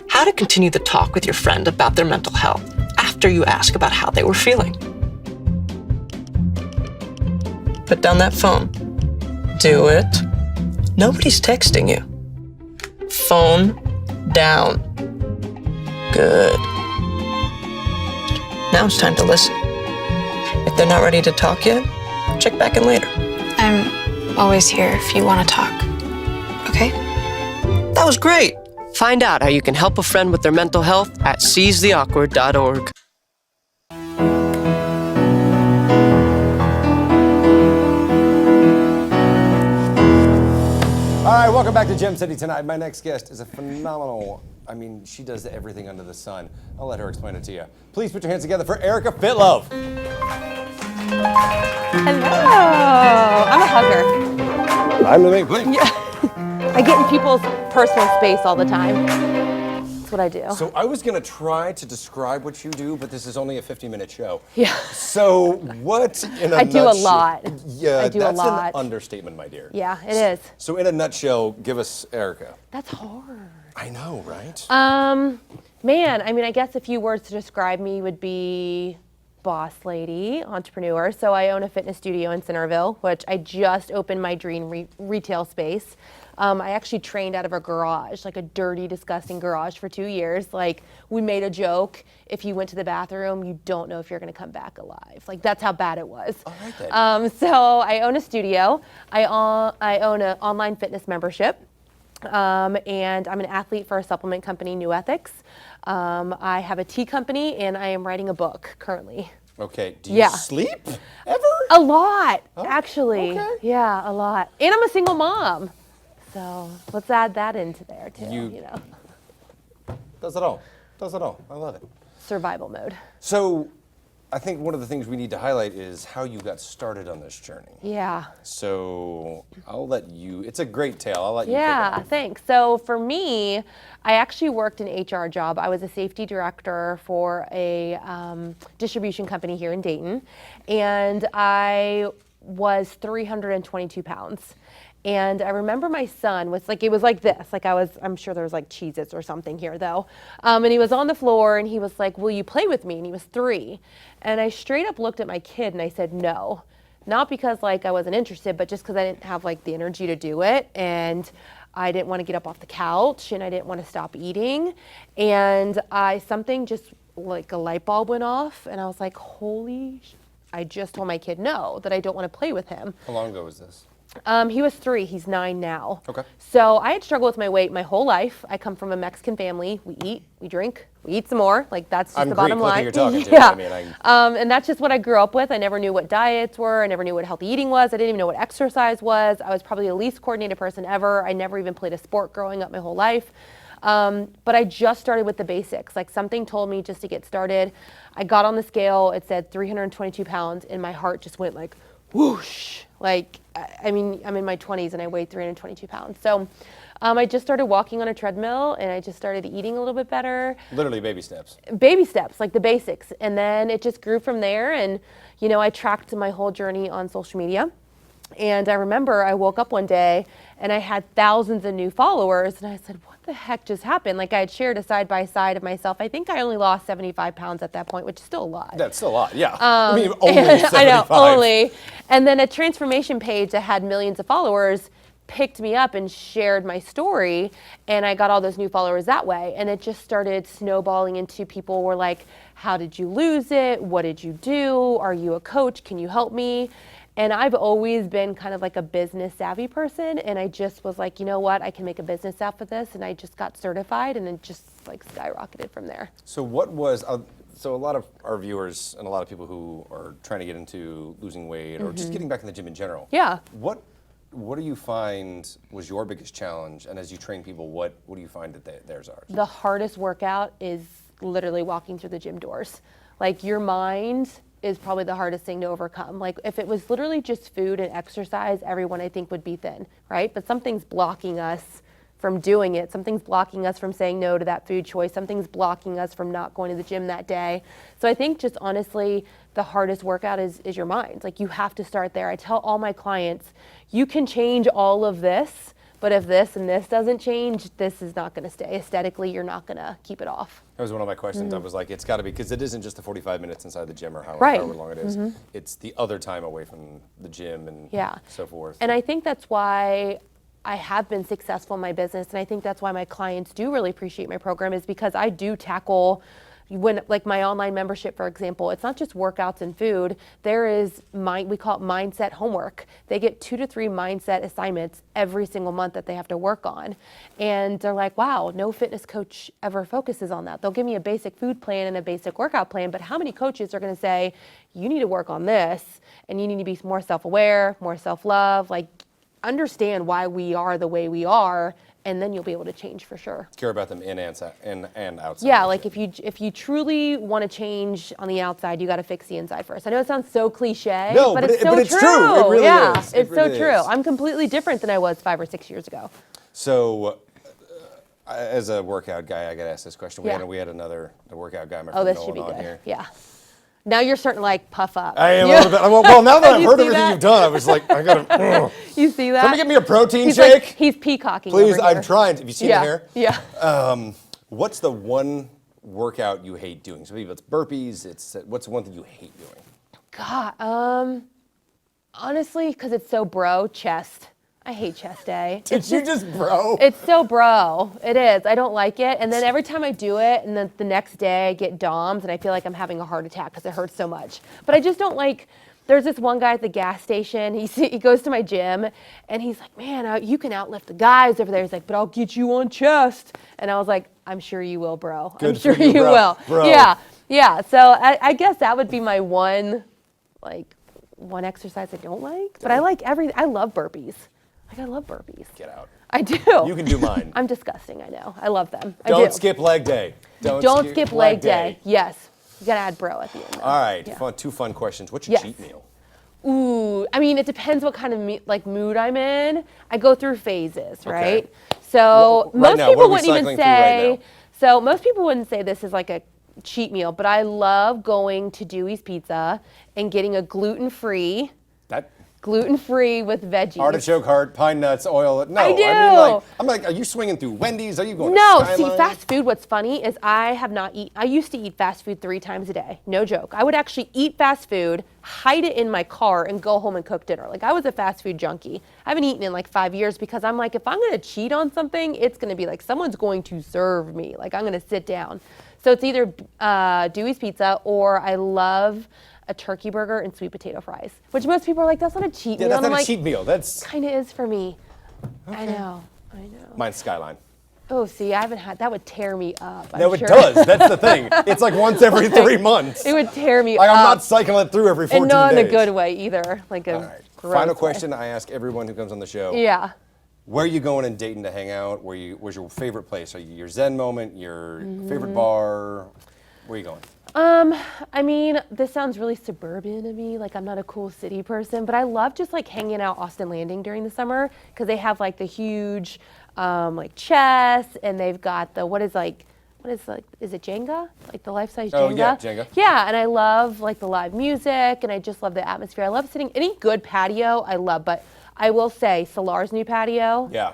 How to continue the talk with your friend about their mental health after you ask about how they were feeling. Put down that phone. Do it. Nobody's texting you. Phone down. Good. Now it's time to listen. If they're not ready to talk yet, check back in later. I'm always here if you want to talk. Okay? That was great. Find out how you can help a friend with their mental health at seizetheawkward.org. right, welcome back to Gem City tonight. My next guest is a phenomenal, I mean, she does everything under the sun. I'll let her explain it to you. Please put your hands together for Erica Fitlove. Hello. I'm a hugger. I'm the main thing. Yeah. I get in people's personal space all the time. That's what I do. So I was going to try to describe what you do, but this is only a 50-minute show. Yeah. So what in a I do a nutshell- lot. Yeah, I do a that's lot. an understatement, my dear. Yeah, it is. So in a nutshell, give us Erica. That's hard. I know, right? Man, I mean, I guess a few words to describe me would be boss lady, entrepreneur. So I own a fitness studio in Centerville, which I just opened my dream retail space. I actually trained out of a garage, like a dirty, disgusting garage for 2 years. Like, we made a joke. If you went to the bathroom, you don't know if you're going to come back alive. Like, that's how bad it was. All right, then. So I own a studio. I own an online fitness membership. And I'm an athlete for a supplement company, New Ethics. I have a tea company, and I am writing a book currently. Okay, do you sleep ever? A lot, actually. okay. Yeah, a lot. And I'm a single mom. So let's add that into there too, you know. Does it all. Does it all. I love it. Survival mode. So I think one of the things we need to highlight is how you got started on this journey. Yeah. So I'll let you, it's a great tale. I'll let you Yeah, pick it up. thanks. So for me, I actually worked an HR job. I was a safety director for a distribution company here in Dayton, and I was 322 pounds. And I remember my son was like, it was like this, like I'm sure there was like Cheez-Its or something here though. And he was on the floor and he was like, will you play with me? And he was 3. And I straight up looked at my kid and I said, no. Not because like I wasn't interested, but just because I didn't have like the energy to do it. And I didn't want to get up off the couch and I didn't want to stop eating. And something just like a light bulb went off and I was like, I just told my kid no, that I don't want to play with him. How long ago was this? He was 3, he's 9 now. Okay. So I had struggled with my weight my whole life. I come from a Mexican family. We eat, we drink, we eat some more. Like that's just the bottom Greek, look who line. you're talking to. Yeah. I mean, And that's just what I grew up with. I never knew what diets were. I never knew what healthy eating was. I didn't even know what exercise was. I was probably the least coordinated person ever. I never even played a sport growing up my whole life. But I just started with the basics. Like something told me just to get started. I got on the scale, it said 322 pounds, and my heart just went like whoosh. Like, I mean, I'm in my 20s and I weighed 322 pounds. So I just started walking on a treadmill and I just started eating a little bit better. literally baby steps. Baby steps, like the basics. And then it just grew from there. And, you know, I tracked my whole journey on social media. And I remember I woke up one day and I had thousands of new followers. And I said, what the heck just happened? Like I had shared a side by side of myself. I think I only lost 75 pounds at that point, which is still a lot. That's still a lot, yeah. I mean, only 75. I know, only. And then a transformation page that had millions of followers picked me up and shared my story. And I got all those new followers that way. And it just started snowballing into people were like, how did you lose it? What did you do? Are you a coach? Can you help me? And I've always been kind of like a business savvy person. And I just was like, you know what? I can make a business out of this. And I just got certified and then just like skyrocketed from there. So what was, so a lot of our viewers and a lot of people who are trying to get into losing weight or just getting back in the gym in general. Yeah. What do you find was your biggest challenge? And as you train people, what do you find that theirs are? The hardest workout is literally walking through the gym doors. Like your mind is probably the hardest thing to overcome. Like if it was literally just food and exercise, everyone I think would be thin, right? But something's blocking us from doing it. Something's blocking us from saying no to that food choice. Something's blocking us from not going to the gym that day. So I think just honestly, the hardest workout is your mind. Like you have to start there. I tell all my clients, you can change all of this, but if this and this doesn't change, this is not gonna stay. Aesthetically, you're not gonna keep it off. That was one of my questions. I was like, it's gotta be, because it isn't just the 45 minutes inside the gym or Right. however long it is. It's the other time away from the gym and so forth. And I think that's why I have been successful in my business. And I think that's why my clients do really appreciate my program is because I do tackle when like my online membership, for example, it's not just workouts and food. There is we call it mindset homework. They get 2 to 3 mindset assignments every single month that they have to work on. And they're like, wow, no fitness coach ever focuses on that. They'll give me a basic food plan and a basic workout plan, but how many coaches are going to say, you need to work on this and you need to be more self-aware, more self-love, like understand why we are the way we are, and then you'll be able to change for sure. Care about them in and outside. Yeah, like if you truly want to change on the outside, you got to fix the inside first. I know it sounds so cliche, No, but but it's so it's true. true. It really yeah, is. it's Really so true. is. I'm completely different than I was 5 or 6 years ago. So, as a workout guy, I got to ask this question. Yeah. We had another workout guy, my Oh, friend this Nolan, should be on good. here. Yeah. Now you're starting to like puff up. I am You- a little bit. Well, now that I've You heard see everything that? you've done, I was like, I gotta. You see that? Somebody get me a protein he's shake. Like, he's peacocking. Please, over here. I'm trying. Have you seen yeah. the hair? Yeah. What's the one workout you hate doing? So maybe it's burpees. What's the one thing you hate doing? God, honestly, because it's so bro, chest. I hate chest day. Did you just bro? It's so bro. It is. I don't like it. And then every time I do it, and then the next day I get DOMS, and I feel like I'm having a heart attack because it hurts so much. But I just don't like. There's this one guy at the gas station. He goes to my gym, and he's like, "Man, you can outlift the guys over there." He's like, "But I'll get you on chest." And I was like, "I'm sure you will, bro. Good I'm sure for you, you bro. will." Bro. Yeah, yeah. So I guess that would be my one exercise I don't like. But I like I love burpees. Like, I love burpees. Get out. I do. You can do mine. I'm disgusting, I know. I love them. I Don't do. skip leg day. Don't skip leg day. Yes. You gotta add bro at the end. Though. All right, Yeah. two fun questions. What's your Yes. cheat meal? Ooh, I mean, it depends what kind of mood I'm in. I go through phases, right? Okay. So Well, right most now, people what are we wouldn't even cycling through right say. now? So most people wouldn't say this is like a cheat meal, but I love going to Dewey's Pizza and getting a gluten-free with veggies. Artichoke heart, pine nuts, oil. No, I do. I'm like, are you swinging through Wendy's? Are you going No, to see, Skyline? fast food, what's funny is I used to eat fast food 3 times a day. No joke. I would actually eat fast food, hide it in my car, and go home and cook dinner. Like, I was a fast food junkie. I haven't eaten in like 5 years because I'm like, if I'm going to cheat on something, it's going to be like someone's going to serve me. Like, I'm going to sit down. So it's either Dewey's Pizza or I love a turkey burger and sweet potato fries, which most people are like, that's not a cheat Yeah, meal. that's And I'm not a like, cheat meal. That's kind of is for me. I know. mine's Skyline. Oh, see, I haven't had, that would tear me up. No, I'm it sure. does. That's the thing. It's like once every 3 months. It would tear me Like, up. I'm not cycling it through every 14 and not days. in a good way either. Like a All right. gross Final way. question I ask everyone who comes on the show. Yeah. Where are you going in Dayton to hang out? Where's your favorite place? Are you your Zen moment? Your Mm-hmm. favorite bar? Where are you going? I mean, this sounds really suburban to me. Like, I'm not a cool city person, but I love just like hanging out Austin Landing during the summer because they have like the huge like chess, and they've got the is it Jenga? Like the life-size Jenga? Oh, yeah, Jenga. Yeah, and I love like the live music, and I just love the atmosphere. I love sitting, any good patio I love, but I will say Solar's new patio, Yeah,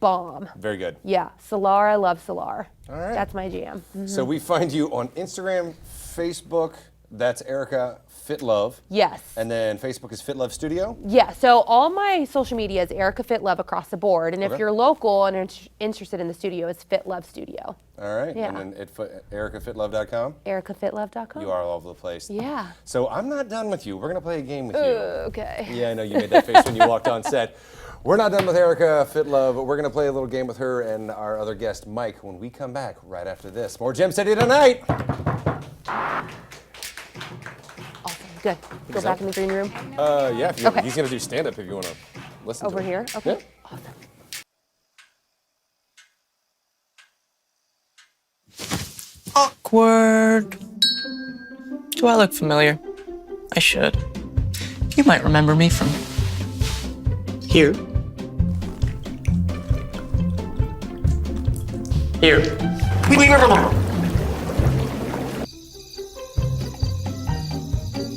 bomb. very good. Yeah, Solar, I love Solar. All right. That's my jam. So we find you on Instagram, Facebook. That's Erica Fit Love. Yes. And then Facebook is Fit Love Studio. Yeah, so all my social media is Erica Fit Love across the board. And if Okay. you're local and interested in the studio, it's Fit Love Studio. All right. Yeah. And then EricaFitLove.com. EricaFitLove.com. You are all over the place. Yeah. So I'm not done with you. We're going to play a game with you. Okay. Yeah, I know you made that face when you walked on set. We're not done with Erica Fit Love. We're going to play a little game with her and our other guest, Mike, when we come back right after this. More Gem City tonight. Awesome. Good. Go back in the green room. Yeah, if you, Okay. he's going to do stand-up if you want to listen Over to him. here? Okay. Yeah. Awesome. Awkward. Do I look familiar? I should. You might remember me from here. Here.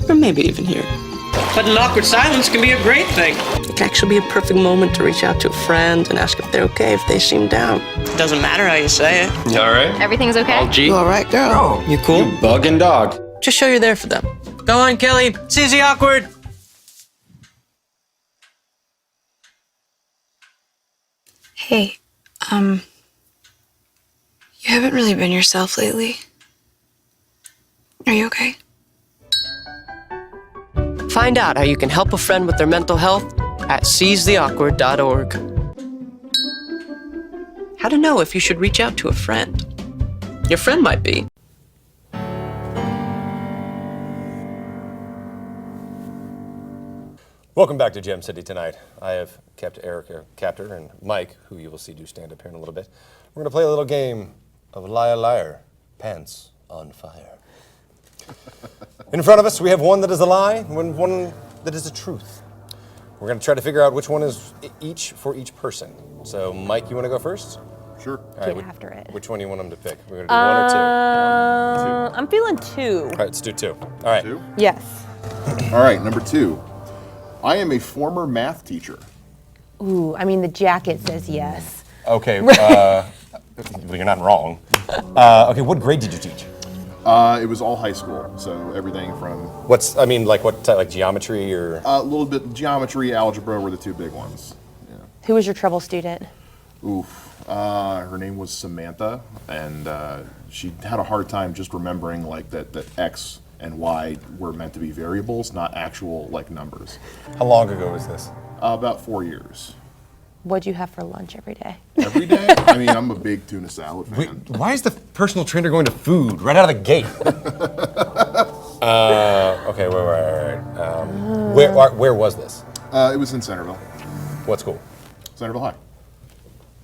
Or maybe even here. But an awkward silence can be a great thing. It can actually be a perfect moment to reach out to a friend and ask if they're okay if they seem down. Doesn't matter how you say it. You all right? Everything's okay? G. You all right, girl? You cool? You bugging dog. Just show you're there for them. Go on, Kelly. Seize the awkward. Hey, you haven't really been yourself lately. Are you okay? Find out how you can help a friend with their mental health at seizetheawkward.org. How to know if you should reach out to a friend. Your friend might be. Welcome back to Gem City tonight. I have kept Erica Captor and Mike, who you will see do stand up here in a little bit. We're going to play a little game of Liar Liar, Pants on Fire. In front of us, we have one that is a lie and one that is a truth. We're going to try to figure out which one is each for each person. So, Mike, you want to go first? Sure. All right, Get after it. Which one do you want them to pick? We're going to do one or two? I'm feeling 2. All right, let's do 2. All right. 2? Yes. All right, number 2. I am a former math teacher. Ooh, I mean, the jacket says yes. Okay, well, you're not wrong. Okay, what grade did you teach? It was all high school, so everything from... like geometry or? A little bit geometry, algebra were the 2 big ones. Yeah. Who was your trouble student? Oof. Her name was Samantha, and she had a hard time just remembering like that X and Y were meant to be variables, not actual like numbers. How long ago was this? About 4 years. What'd you have for lunch every day? Every day? I mean, I'm a big tuna salad fan. Wait, why is the personal trainer going to food right out of the gate? Okay, where was this? It was in Centerville. What school? Centerville High.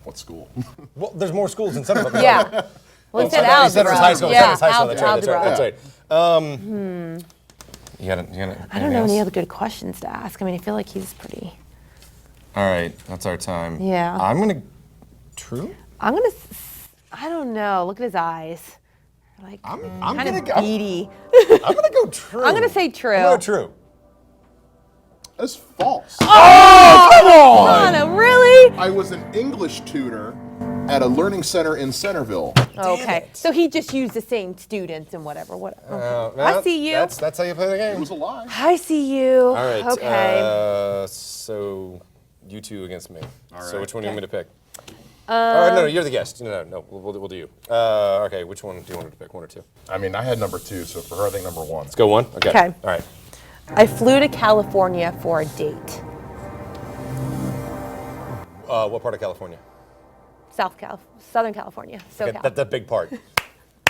What school? Well, there's more schools in Centerville. Yeah. Well, he said algebra. He said it was high school. Yeah, That's right. You got I don't know any other good questions to ask. I mean, I feel like he's pretty... All right, that's our time. Yeah. I'm gonna... True? I don't know. Look at his eyes. Like, I'm kind gonna of go... beady. I'm gonna go true. I'm gonna say true. I'm gonna go true. That's false. Oh, come on! Anna, really? I was an English tutor at a learning center in Centerville. Okay, so he just used the same students and whatever. Okay. I see you. That's how you play the game. It was a lie. I see you. All right. Okay. So you 2 against me. All So right. which one do you want me to pick? All right, no, you're the guest. No, we'll do you. Okay, which one do you want me to pick? 1 or 2? I mean, I had number 2, so for her, I think number 1. Let's go 1. Okay. Okay. All right. I flew to California for a date. What part of California? Southern California. SoCal. Okay, that big part.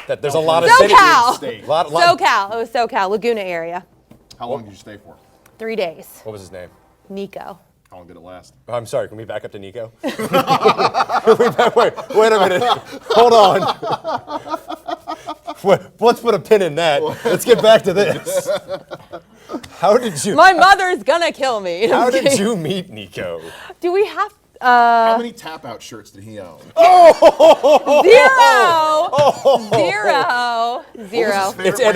There's a lot of cities. SoCal. Lot. SoCal. It was SoCal, Laguna area. How long did you stay for? 3 days. What was his name? Nico. How long did it last? I'm sorry, can we back up to Nico? Wait a minute. Hold on. Let's put a pin in that. Let's get back to this. How did you... My mother's gonna kill me. How did you meet Nico? Do we have... How many tap-out shirts did he own? Zero. It's Ed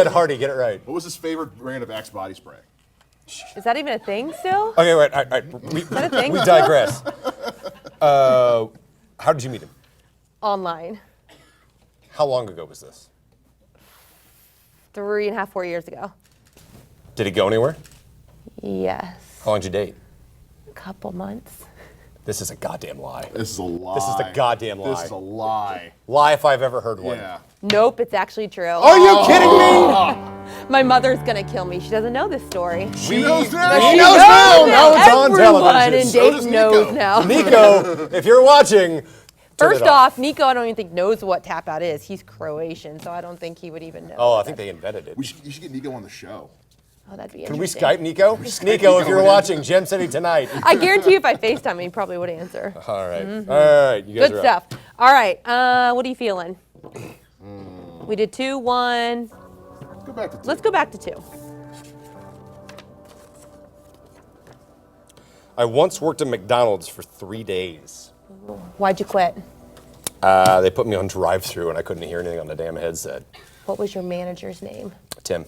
Hardy. Get it right. What was his favorite brand of Axe body spray? Is that even a thing still? Okay, wait. All right. We digress. How did you meet him? Online. How long ago was this? 3.5, 4 years ago. Did he go anywhere? Yes. How long did you date? A couple months. This is a goddamn lie. This is a lie. This is a goddamn lie. This is a lie. Lie if I've ever heard one. Yeah. Nope, it's actually true. Are you kidding me? My mother's gonna kill me. She doesn't know this story. She knows now. She knows now. Now it's on Everyone television. in Dayton knows now. Nico, if you're watching, First off, Nico, I don't even think knows what tap out is. He's Croatian, so I don't think he would even know. Oh, I think they invented it. You should get Nico on the show. Oh, that'd be Can we interesting. Skype Nico? Nico, if you're watching Gem City tonight. I guarantee you if I FaceTime him, he probably would answer. All right. All right. You guys Good are stuff. up. All right. What are you feeling? We did 2, 1. Go back to 2. Let's go back to 2. I once worked at McDonald's for 3 days. Why'd you quit? They put me on drive-through and I couldn't hear anything on the damn headset. What was your manager's name? Tim.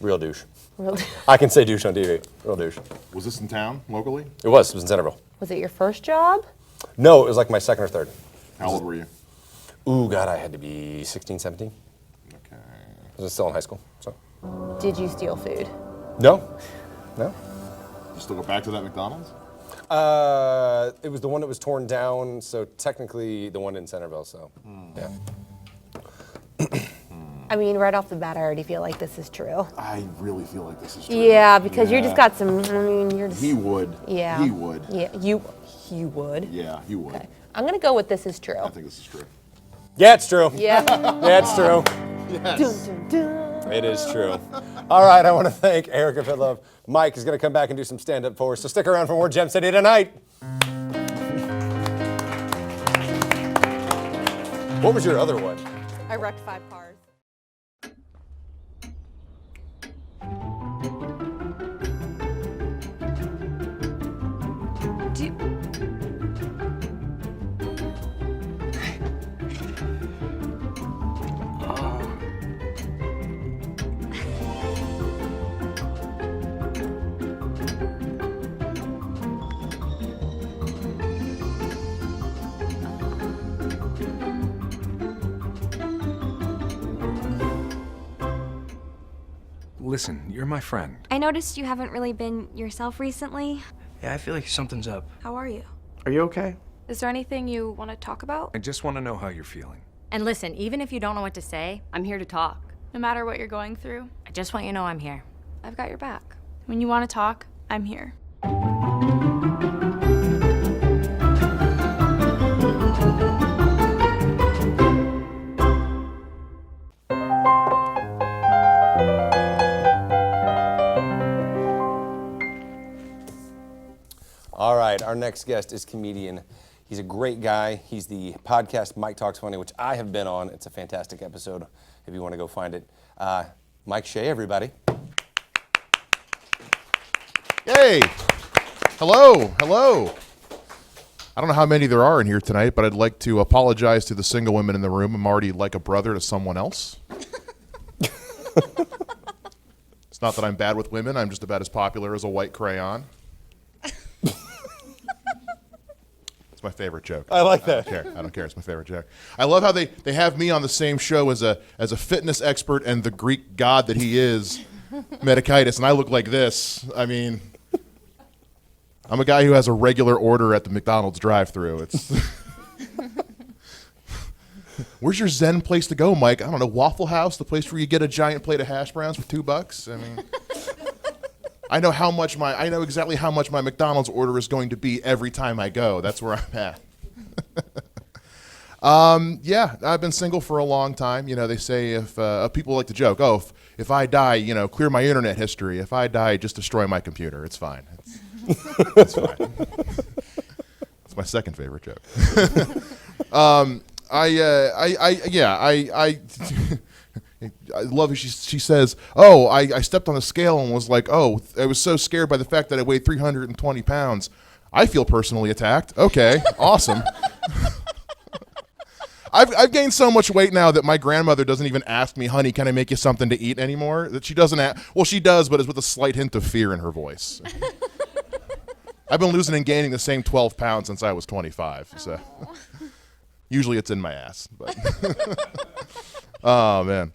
Real douche. Really? I can say douche on TV. Real douche. Was this in town, locally? It was in Centerville. Was it your first job? No, it was like my second or third. How old were you? Ooh, God, I had to be 16, 17. Okay. I was still in high school, so. Did you steal food? No. You still go back to that McDonald's? It was the one that was torn down, so technically the one in Centerville, so, yeah. I mean, right off the bat, I already feel like this is true. I really feel like this is true. Yeah, because you just got some, I mean, you're just... He would. Yeah. He would. Yeah, you would? Yeah, he would. Okay. I'm going to go with this is true. I think this is true. Yeah, it's true. Yeah. Yeah, it's true. Yes. Dun, dun, dun. It is true. All right, I want to thank Erica Fitlove. Mike is going to come back and do some stand-up for us, so stick around for more Gem City Tonight. What was your other one? I wrecked 5 cars. Listen, you're my friend. I noticed you haven't really been yourself recently. Yeah, I feel like something's up. How are you? Are you okay? Is there anything you want to talk about? I just want to know how you're feeling. And listen, even if you don't know what to say, I'm here to talk. No matter what you're going through, I just want you to know I'm here. I've got your back. When you want to talk, I'm here. All right, our next guest is comedian. He's a great guy. He's the podcast Mike Talks Funny, which I have been on. It's a fantastic episode if you want to go find it. Mike Shea, everybody. Hey! Hello! I don't know how many there are in here tonight, but I'd like to apologize to the single women in the room. I'm already like a brother to someone else. It's not that I'm bad with women. I'm just about as popular as a white crayon. It's my favorite joke. I like that. I don't care. It's my favorite joke. I love how they have me on the same show as a fitness expert and the Greek god that he is, Mitakides, and I look like this. I mean, I'm a guy who has a regular order at the McDonald's drive-thru. It's where's your Zen place to go, Mike? I don't know, Waffle House, the place where you get a giant plate of hash browns for $2. I mean, I know exactly how much my McDonald's order is going to be every time I go. That's where I'm at. Yeah, I've been single for a long time. You know, they say if people like to joke, oh, if I die, you know, clear my internet history. If I die, just destroy my computer. It's fine. It's fine. It's my second favorite joke. I love it. She says, oh, I stepped on a scale and was like, oh, I was so scared by the fact that I weighed 320 pounds. I feel personally attacked. Okay, awesome. I've gained so much weight now that my grandmother doesn't even ask me, honey, can I make you something to eat anymore? That she doesn't well, she does, but it's with a slight hint of fear in her voice. I've been losing and gaining the same 12 pounds since I was 25. So usually it's in my ass. But oh, man.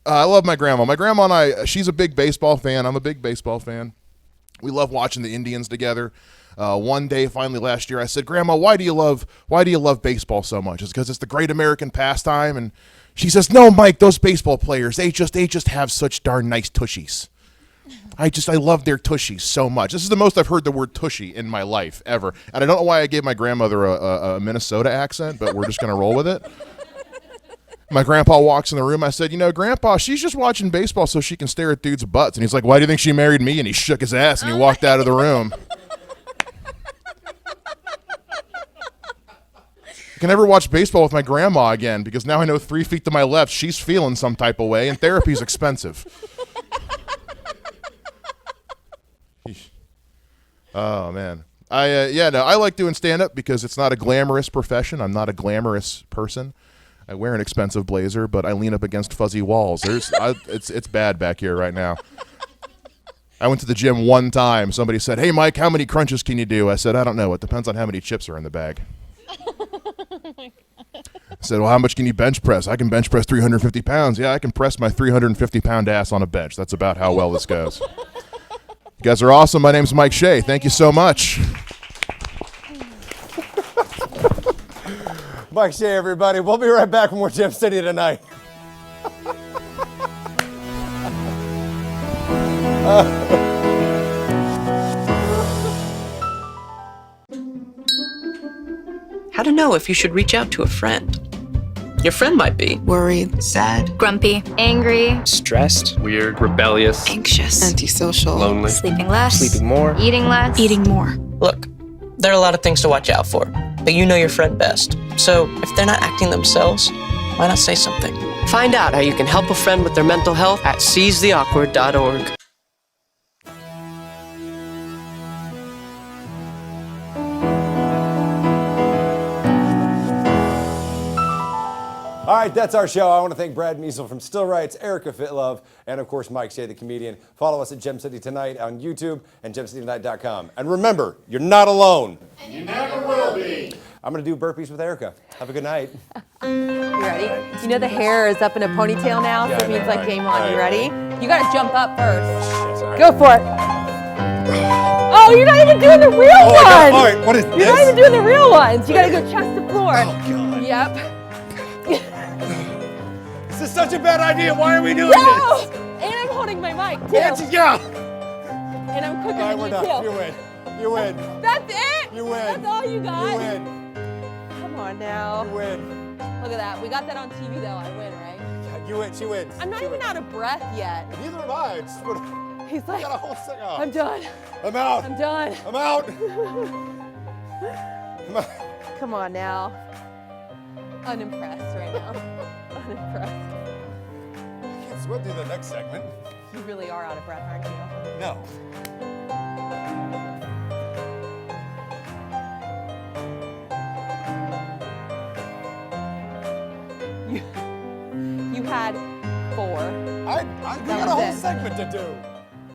I love my grandma. My grandma and I, she's a big baseball fan. I'm a big baseball fan. We love watching the Indians together. One day, finally last year, I said, Grandma, why do you love baseball so much? It's because it's the great American pastime. And she says, no, Mike, those baseball players, they just have such darn nice tushies. I love their tushies so much. This is the most I've heard the word tushy in my life ever. And I don't know why I gave my grandmother a Minnesota accent, but we're just going to roll with it. My grandpa walks in the room. I said, you know, Grandpa, she's just watching baseball so she can stare at dudes' butts. And he's like, why do you think she married me? And he shook his ass and he walked out of the room. I can never watch baseball with my grandma again because now I know 3 feet to my left she's feeling some type of way and therapy's expensive. Oh, man. I like doing stand-up because it's not a glamorous profession. I'm not a glamorous person. I wear an expensive blazer, but I lean up against fuzzy walls. It's bad back here right now. I went to the gym one time. Somebody said, hey, Mike, how many crunches can you do? I said, I don't know. It depends on how many chips are in the bag. I said, well, how much can you bench press? I can bench press 350 pounds. Yeah, I can press my 350-pound ass on a bench. That's about how well this goes. You guys are awesome. My name's Mike Shea. Thank you so much. Mike Shea, everybody. We'll be right back with more Gem City Tonight. How to know if you should reach out to a friend. Your friend might be Worried, sad, Grumpy, angry, Stressed, weird, rebellious, anxious, antisocial, lonely, sleeping less, sleeping more. eating less. eating more. Look, there are a lot of things to watch out for, but you know your friend best. So if they're not acting themselves, why not say something? Find out how you can help a friend with their mental health at seizetheawkward.org. All right, that's our show. I want to thank Brad Measel from Stillwrights, Erica Fitlove, and of course Mike Shea, the comedian. Follow us at Gem City Tonight on YouTube and gemcitytonight.com. And remember, you're not alone. And you never will be. I'm going to do burpees with Erica. Have a good night. You ready? You know the hair is up in a ponytail now, so it means like game on. You ready? You gotta jump up first. Go for it. Oh, you're not even doing the real ones. All right, what is this? You're not even doing the real ones. You gotta go chest to floor. Oh, God. Yep. This is such a bad idea. Why are we doing No! this? And I'm holding my mic too. Yeah. And I'm cooking All right, with we're you done. too. You win. You win. That's it. You win. That's all you got. You win. Come on now. You win. Look at that. We got that on TV though. I win, right? You win. She wins. I'm not She even wins. out of breath yet. Neither am I. He's like, got a whole second. Oh. I'm done. I'm out. I'm done. I'm out. I'm out. Come on now. Unimpressed right now. Unimpressed. I can't sweat through the next segment. You really are out of breath, aren't you? No. You had 4. I got a whole segment to do.